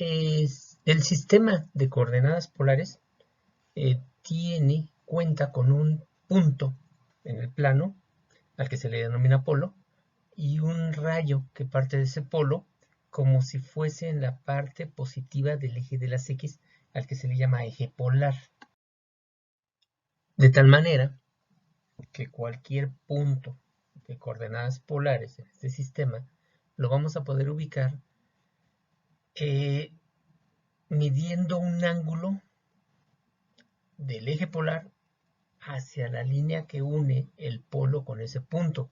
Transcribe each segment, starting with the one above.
El sistema de coordenadas polares cuenta con un punto en el plano al que se le denomina polo y un rayo que parte de ese polo como si fuese en la parte positiva del eje de las X al que se le llama eje polar. De tal manera que cualquier punto de coordenadas polares en este sistema lo vamos a poder ubicar midiendo un ángulo del eje polar hacia la línea que une el polo con ese punto.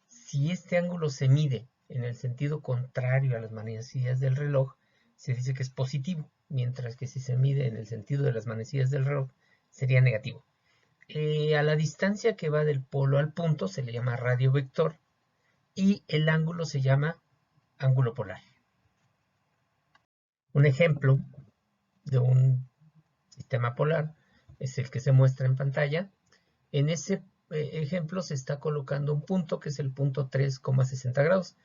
Si este ángulo se mide en el sentido contrario a las manecillas del reloj, se dice que es positivo, mientras que si se mide en el sentido de las manecillas del reloj, sería negativo. A la distancia que va del polo al punto se le llama radio vector y el ángulo se llama ángulo polar. Un ejemplo de un sistema polar es el que se muestra en pantalla. En ese ejemplo se está colocando un punto que es el punto 3,60 grados.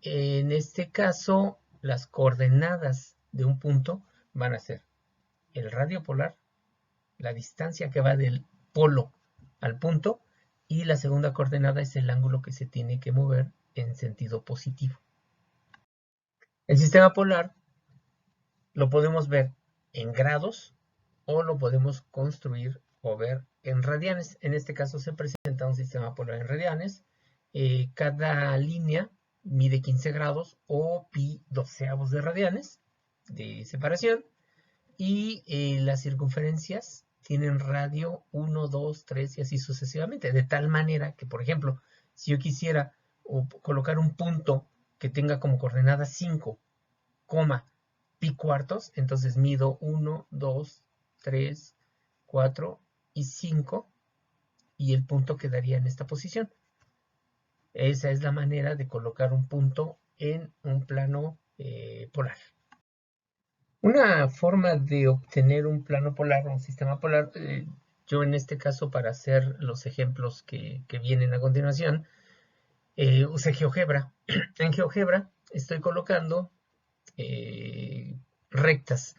En este caso, las coordenadas de un punto van a ser el radio polar, la distancia que va del polo al punto, y la segunda coordenada es el ángulo que se tiene que mover en sentido positivo. El sistema polar lo podemos ver en grados o lo podemos construir o ver en radianes. En este caso se presenta un sistema polar en radianes. Cada línea mide 15 grados o pi doceavos de radianes de separación y las circunferencias tienen radio 1, 2, 3 y así sucesivamente, de tal manera que, por ejemplo, si yo quisiera colocar un punto que tenga como coordenada 5, pi cuartos, entonces mido 1, 2, 3, 4 y 5 y el punto quedaría en esta posición. Esa es la manera de colocar un punto en un plano polar. Una forma de obtener un plano polar o un sistema polar, yo en este caso para hacer los ejemplos que vienen a continuación, usé GeoGebra. En GeoGebra estoy colocando rectas.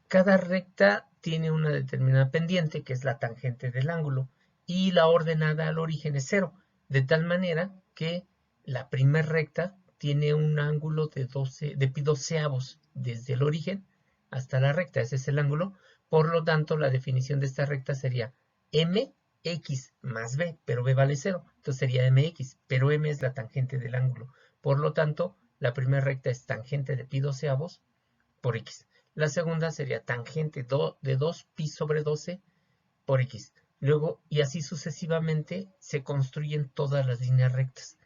Cada recta tiene una determinada pendiente, que es la tangente del ángulo, y la ordenada al origen es 0, de tal manera que la primera recta tiene un ángulo de pi doceavos desde el origen hasta la recta, ese es el ángulo. Por lo tanto, la definición de esta recta sería mx más b, pero b vale 0, entonces sería mx, pero m es la tangente del ángulo. Por lo tanto, la primera recta es tangente de pi doceavos por x. La segunda sería tangente de 2 pi sobre 12 por x. Luego, y así sucesivamente, se construyen todas las líneas rectas.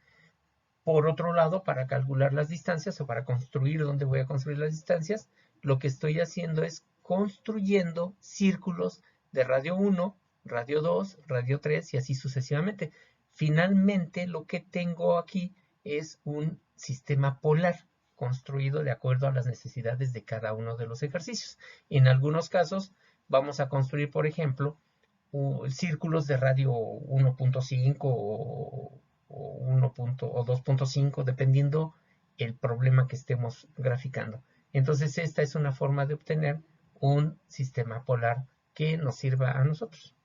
Por otro lado, para calcular las distancias o para construir dónde voy a construir las distancias, lo que estoy haciendo es construyendo círculos de radio 1, radio 2, radio 3 y así sucesivamente. Finalmente, lo que tengo aquí es un sistema polar construido de acuerdo a las necesidades de cada uno de los ejercicios. En algunos casos vamos a construir, por ejemplo, círculos de radio 1.5 o 1. O 2.5, dependiendo el problema que estemos graficando. Entonces esta es una forma de obtener un sistema polar que nos sirva a nosotros.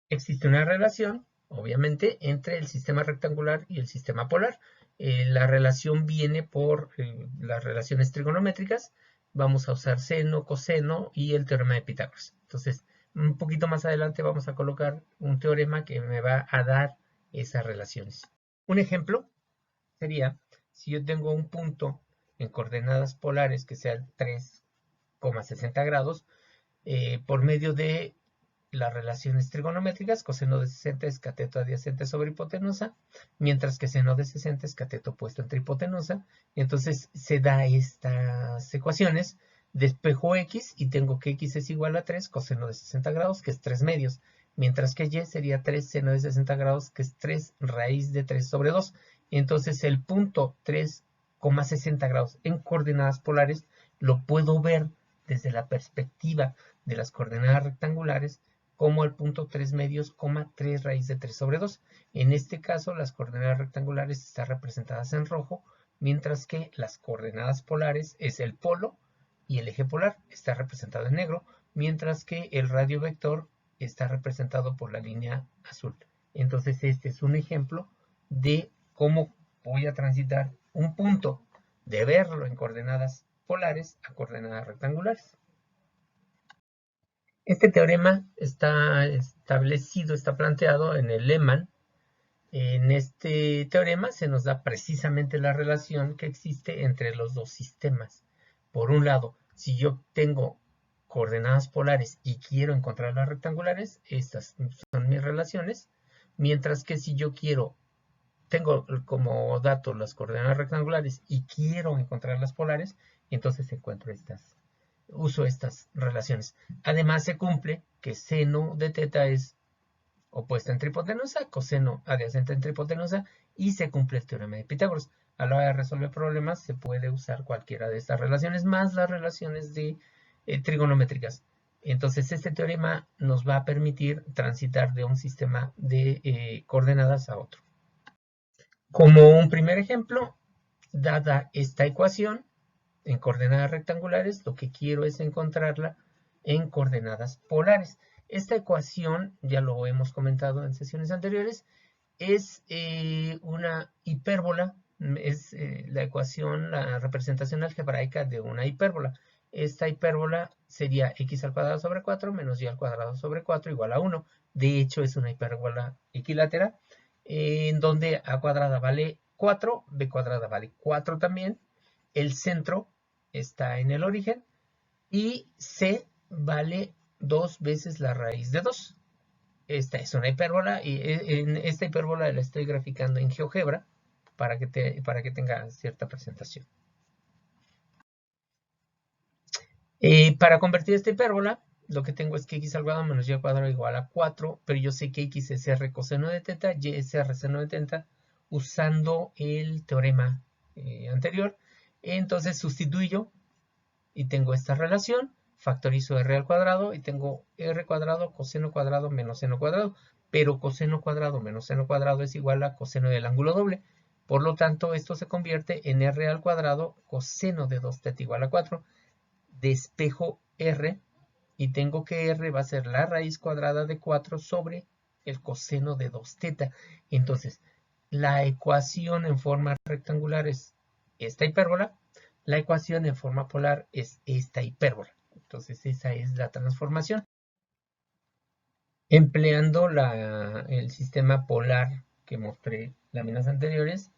Existe una relación, obviamente, entre el sistema rectangular y el sistema polar. La relación viene por las relaciones trigonométricas. Vamos a usar seno, coseno y el teorema de Pitágoras. Entonces, un poquito más adelante vamos a colocar un teorema que me va a dar esas relaciones. Un ejemplo sería, si yo tengo un punto en coordenadas polares que sea 3,60 grados, por medio de las relaciones trigonométricas, coseno de 60 es cateto adyacente sobre hipotenusa, mientras que seno de 60 es cateto opuesto entre hipotenusa. Entonces se da estas ecuaciones, despejo x y tengo que x es igual a 3 coseno de 60 grados, que es 3 medios, mientras que y sería 3 seno de 60 grados, que es 3 raíz de 3 sobre 2. Entonces el punto 3,60 grados en coordenadas polares lo puedo ver desde la perspectiva de las coordenadas rectangulares como el punto 3 medios, 3 raíz de 3 sobre 2. En este caso, las coordenadas rectangulares están representadas en rojo, mientras que las coordenadas polares es el polo y el eje polar está representado en negro, mientras que el radio vector está representado por la línea azul. Entonces este es un ejemplo de cómo voy a transitar un punto de verlo en coordenadas polares a coordenadas rectangulares. Este teorema está establecido, está planteado en el Lehmann. En este teorema se nos da precisamente la relación que existe entre los dos sistemas. Por un lado, si yo tengo coordenadas polares y quiero encontrar las rectangulares, estas son mis relaciones, mientras que si yo tengo como dato las coordenadas rectangulares y quiero encontrar las polares, entonces uso estas relaciones. Además se cumple que seno de teta es opuesta en tripotenusa, coseno adyacente en tripotenusa, y se cumple el teorema de Pitágoras. A la hora de resolver problemas se puede usar cualquiera de estas relaciones más las relaciones trigonométricas. Entonces este teorema nos va a permitir transitar de un sistema de coordenadas a otro. Como un primer ejemplo, dada esta ecuación en coordenadas rectangulares, lo que quiero es encontrarla en coordenadas polares. Esta ecuación, ya lo hemos comentado en sesiones anteriores, es una hipérbola, es la ecuación, la representación algebraica de una hipérbola. Esta hipérbola sería x al cuadrado sobre 4 menos y al cuadrado sobre 4 igual a 1. De hecho, es una hipérbola equilátera, en donde a cuadrada vale 4, b cuadrada vale 4 también. El centro está en el origen y c vale 2 veces la raíz de 2. Esta es una hipérbola y en esta hipérbola la estoy graficando en GeoGebra para que tenga cierta presentación. Para convertir esta hipérbola, lo que tengo es que x al cuadrado menos y al cuadrado igual a 4, pero yo sé que x es r coseno de teta, y es r seno de teta, usando el teorema anterior. Entonces sustituyo y tengo esta relación, factorizo r al cuadrado y tengo r cuadrado coseno cuadrado menos seno cuadrado, pero coseno cuadrado menos seno cuadrado es igual a coseno del ángulo doble. Por lo tanto, esto se convierte en r al cuadrado coseno de 2 teta igual a 4. Despejo r y tengo que r va a ser la raíz cuadrada de 4 sobre el coseno de 2 teta. Entonces, la ecuación en forma rectangular es esta hipérbola, la ecuación en forma polar es esta hipérbola. Entonces, esa es la transformación. Empleando el sistema polar que mostré láminas anteriores,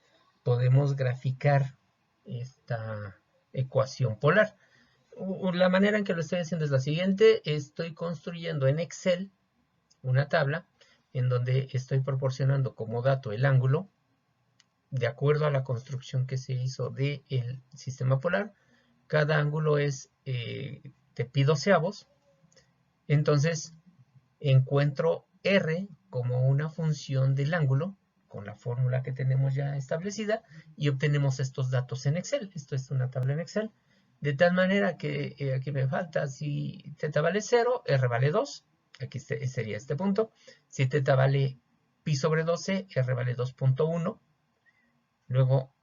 podemos graficar esta ecuación polar. La manera en que lo estoy haciendo es la siguiente. Estoy construyendo en Excel una tabla en donde estoy proporcionando como dato el ángulo de acuerdo a la construcción que se hizo del sistema polar. Cada ángulo es de pi doceavos. Entonces encuentro r como una función del ángulo con la fórmula que tenemos ya establecida y obtenemos estos datos en Excel. Esto es una tabla en Excel. De tal manera que aquí me falta, si θ vale 0, r vale 2, aquí sería este punto. Si θ vale pi sobre 12, r vale 2.1, luego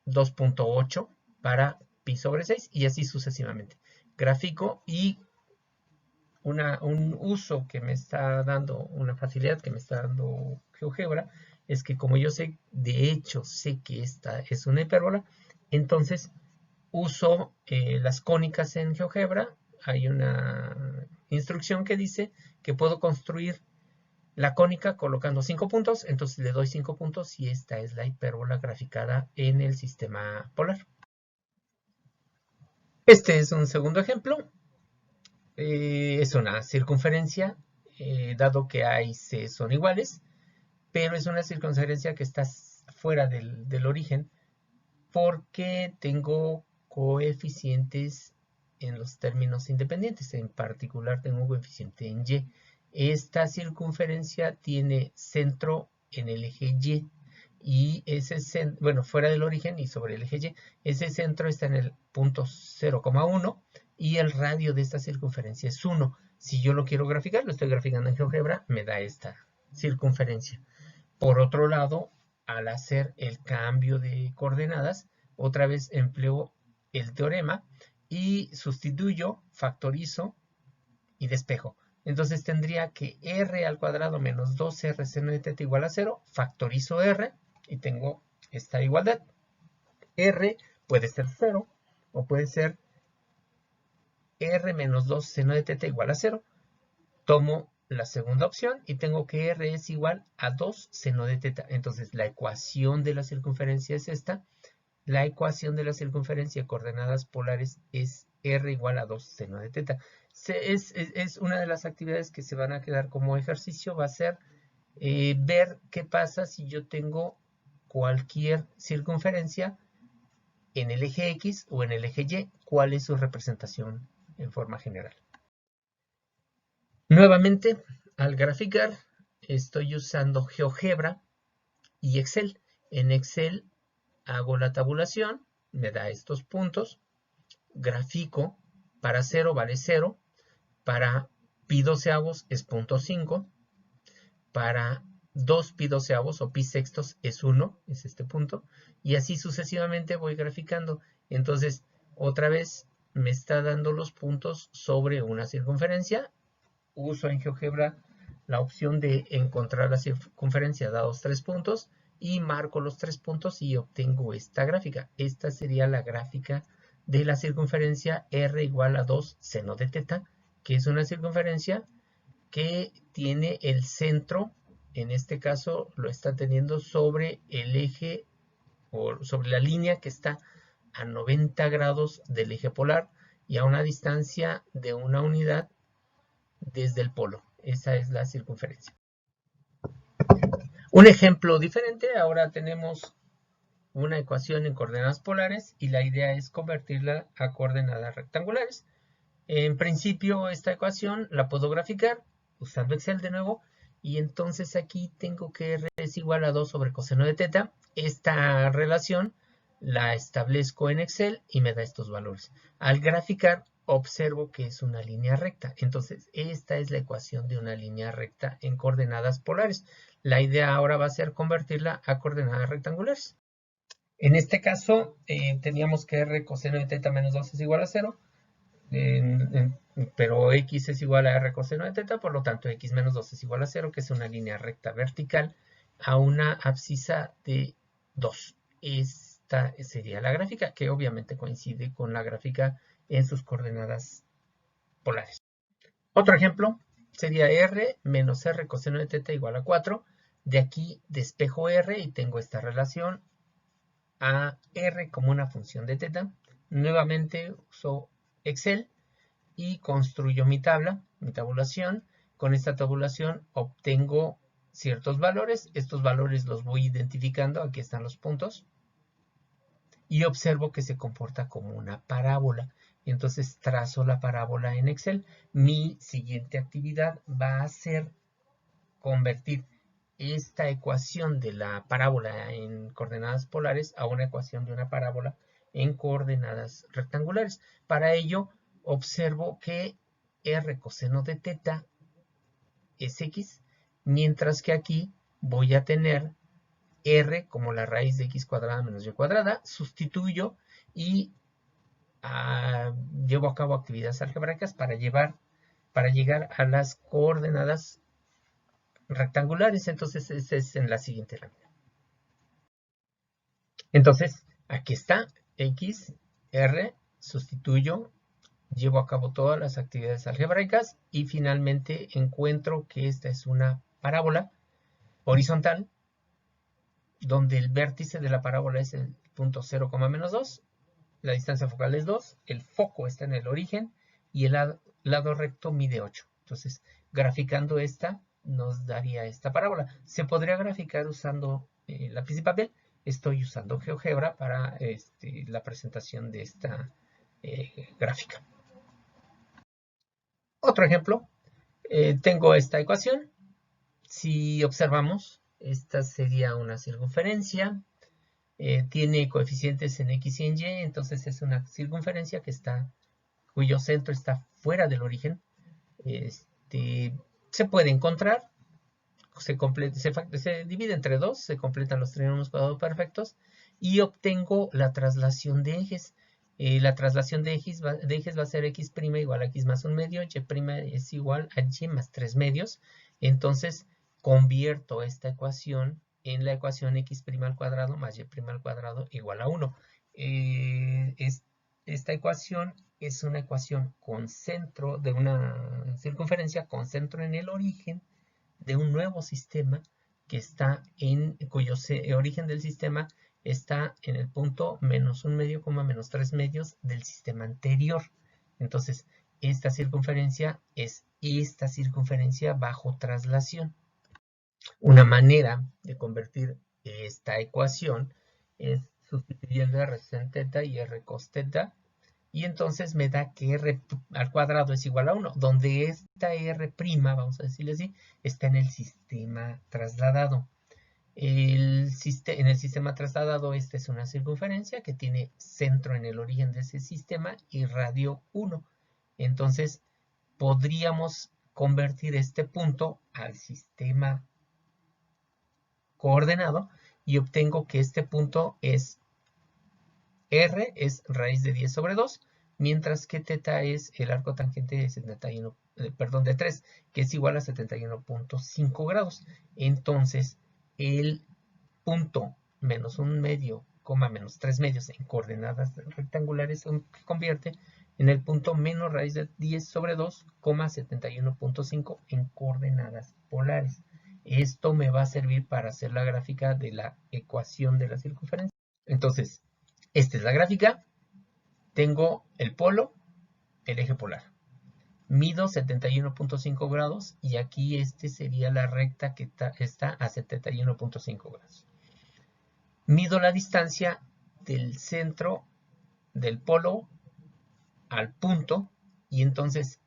2.8 para pi sobre 6 y así sucesivamente. Grafico y un uso que me está dando, una facilidad que me está dando GeoGebra, es que como yo sé, de hecho sé que esta es una hipérbola, entonces uso las cónicas en GeoGebra. Hay una instrucción que dice que puedo construir la cónica colocando 5 puntos, entonces le doy 5 puntos y esta es la hipérbola graficada en el sistema polar. Este es un segundo ejemplo. Es una circunferencia, dado que A y C son iguales, pero es una circunferencia que está fuera del origen porque tengo coeficientes en los términos independientes. En particular tengo un coeficiente en Y. Esta circunferencia tiene centro en el eje Y ese centro, bueno, fuera del origen y sobre el eje Y, ese centro está en el punto 0,1 y el radio de esta circunferencia es 1. Si yo lo quiero graficar, lo estoy graficando en GeoGebra, me da esta circunferencia. Por otro lado, al hacer el cambio de coordenadas, otra vez empleo el teorema y sustituyo, factorizo y despejo. Entonces tendría que r al cuadrado menos 2r seno de teta igual a 0, factorizo r y tengo esta igualdad. R puede ser 0 o puede ser r menos 2 seno de teta igual a 0. Tomo la segunda opción y tengo que r es igual a 2 seno de teta. Entonces la ecuación de la circunferencia es esta. La ecuación de la circunferencia coordenadas polares es r igual a 2 seno de teta. Es una de las actividades que se van a quedar como ejercicio. Va a ser ver qué pasa si yo tengo cualquier circunferencia en el eje X o en el eje Y. ¿Cuál es su representación en forma general? Nuevamente, al graficar, estoy usando GeoGebra y Excel. En Excel hago la tabulación, me da estos puntos, grafico, para 0 vale 0, para pi doceavos es 0.5, para 2 pi doceavos o pi sextos es 1, es este punto, y así sucesivamente voy graficando. Entonces, otra vez me está dando los puntos sobre una circunferencia. Uso en GeoGebra la opción de encontrar la circunferencia dados 3 puntos y marco los 3 puntos y obtengo esta gráfica. Esta sería la gráfica de la circunferencia r igual a 2 seno de teta, que es una circunferencia que tiene el centro, en este caso lo está teniendo sobre el eje o sobre la línea que está a 90 grados del eje polar y a una distancia de una unidad desde el polo. Esa es la circunferencia. Un ejemplo diferente, ahora tenemos una ecuación en coordenadas polares y la idea es convertirla a coordenadas rectangulares. En principio esta ecuación la puedo graficar usando Excel de nuevo y entonces aquí tengo que r es igual a 2 sobre coseno de teta. Esta relación la establezco en Excel y me da estos valores. Al graficar observo que es una línea recta. Entonces, esta es la ecuación de una línea recta en coordenadas polares. La idea ahora va a ser convertirla a coordenadas rectangulares. En este caso, teníamos que r coseno de teta menos 2 es igual a 0, pero x es igual a r coseno de teta, por lo tanto x menos 2 es igual a 0, que es una línea recta vertical a una abscisa de 2. Esta sería la gráfica, que obviamente coincide con la gráfica en sus coordenadas polares. Otro ejemplo sería r menos r coseno de teta igual a 4. De aquí despejo r y tengo esta relación a r como una función de teta. Nuevamente uso Excel y construyo mi tabla, mi tabulación. Con esta tabulación obtengo ciertos valores. Estos valores los voy identificando. Aquí están los puntos. Y observo que se comporta como una parábola. Entonces trazo la parábola en Excel. Mi siguiente actividad va a ser convertir esta ecuación de la parábola en coordenadas polares a una ecuación de una parábola en coordenadas rectangulares. Para ello, observo que r coseno de teta es x, mientras que aquí voy a tener r como la raíz de x cuadrada menos y cuadrada, sustituyo y llevo a cabo actividades algebraicas para llegar a las coordenadas rectangulares. Entonces, esta es en la siguiente lámina. Entonces, aquí está x, r, sustituyo, llevo a cabo todas las actividades algebraicas y finalmente encuentro que esta es una parábola horizontal donde el vértice de la parábola es el punto 0, menos 2, la distancia focal es 2, el foco está en el origen y el lado recto mide 8. Entonces, graficando esta, nos daría esta parábola. Se podría graficar usando lápiz y papel. Estoy usando GeoGebra para la presentación de esta gráfica. Otro ejemplo, tengo esta ecuación. Si observamos, esta sería una circunferencia. Tiene coeficientes en x y en y, entonces es una circunferencia cuyo centro está fuera del origen. Se puede encontrar, se divide entre 2, se completan los trinomios cuadrados perfectos y obtengo la traslación de ejes. La traslación de ejes va a ser x' igual a x más 1 medio, y' es igual a y más 3 medios. Entonces, convierto esta ecuación en la ecuación x' al cuadrado más y' al cuadrado igual a 1. Esta ecuación es una ecuación con centro de una circunferencia, con centro en el origen de un nuevo sistema cuyo origen del sistema está en el punto menos 1 medio, menos 3 medios del sistema anterior. Entonces, esta circunferencia es esta circunferencia bajo traslación. Una manera de convertir esta ecuación es sustituyendo r sin teta y r cos teta, y entonces me da que r al cuadrado es igual a 1, donde esta r', vamos a decirle así, está en el sistema trasladado. En el sistema trasladado, esta es una circunferencia que tiene centro en el origen de ese sistema y radio 1. Entonces, podríamos convertir este punto al sistema coordenado y obtengo que este punto es r, es raíz de 10 sobre 2, mientras que θ es el arco tangente de 3, que es igual a 71.5 grados. Entonces, el punto menos 1 medio, menos 3 medios en coordenadas rectangulares se convierte en el punto menos raíz de 10 sobre 2, 71.5 en coordenadas polares. Esto me va a servir para hacer la gráfica de la ecuación de la circunferencia. Entonces, esta es la gráfica. Tengo el polo, el eje polar. Mido 71.5 grados y aquí sería la recta que está a 71.5 grados. Mido la distancia del centro del polo al punto y entonces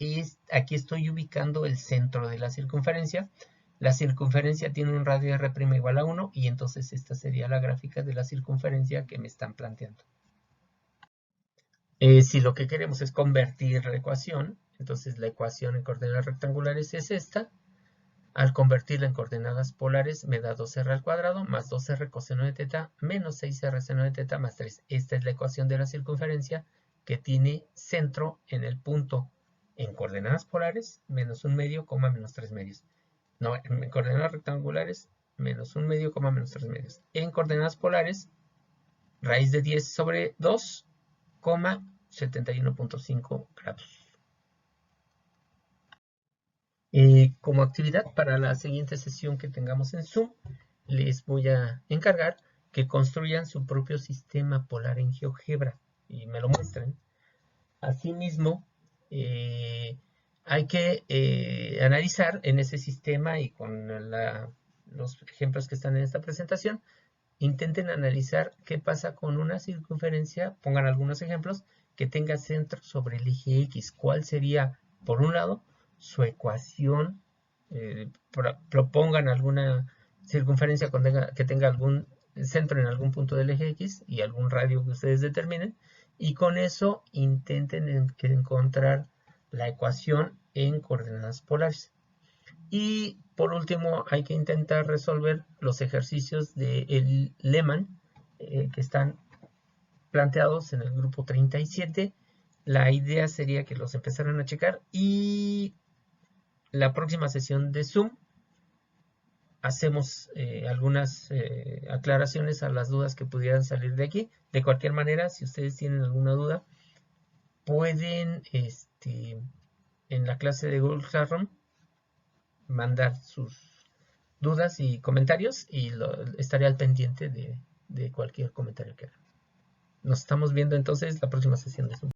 aquí estoy ubicando el centro de la circunferencia. La circunferencia tiene un radio r' igual a 1 y entonces esta sería la gráfica de la circunferencia que me están planteando. Si lo que queremos es convertir la ecuación, entonces la ecuación en coordenadas rectangulares es esta. Al convertirla en coordenadas polares me da 2r al cuadrado más 2r coseno de teta menos 6r seno de teta más 3. Esta es la ecuación de la circunferencia que tiene centro en el punto en coordenadas polares menos 1 medio, menos 3 medios. No, en coordenadas rectangulares menos 1 medio, menos 3 medios. En coordenadas polares, raíz de 10 sobre 2, 71.5 grados. Como actividad para la siguiente sesión que tengamos en Zoom, les voy a encargar que construyan su propio sistema polar en GeoGebra y me lo muestren. Asimismo, hay que analizar en ese sistema y con los ejemplos que están en esta presentación, intenten analizar qué pasa con una circunferencia, pongan algunos ejemplos, que tenga centro sobre el eje X. ¿Cuál sería, por un lado, su ecuación? Propongan alguna circunferencia que tenga algún centro en algún punto del eje X y algún radio que ustedes determinen, y con eso intenten encontrar la ecuación en coordenadas polares. Y por último, hay que intentar resolver los ejercicios de Lehmann que están planteados en el grupo 37. La idea sería que los empezaran a checar y la próxima sesión de Zoom hacemos algunas aclaraciones a las dudas que pudieran salir de aquí. De cualquier manera, si ustedes tienen alguna duda, pueden en la clase de Google Classroom mandar sus dudas y comentarios y estaré al pendiente de cualquier comentario que hagan. Nos estamos viendo entonces la próxima sesión de Zoom.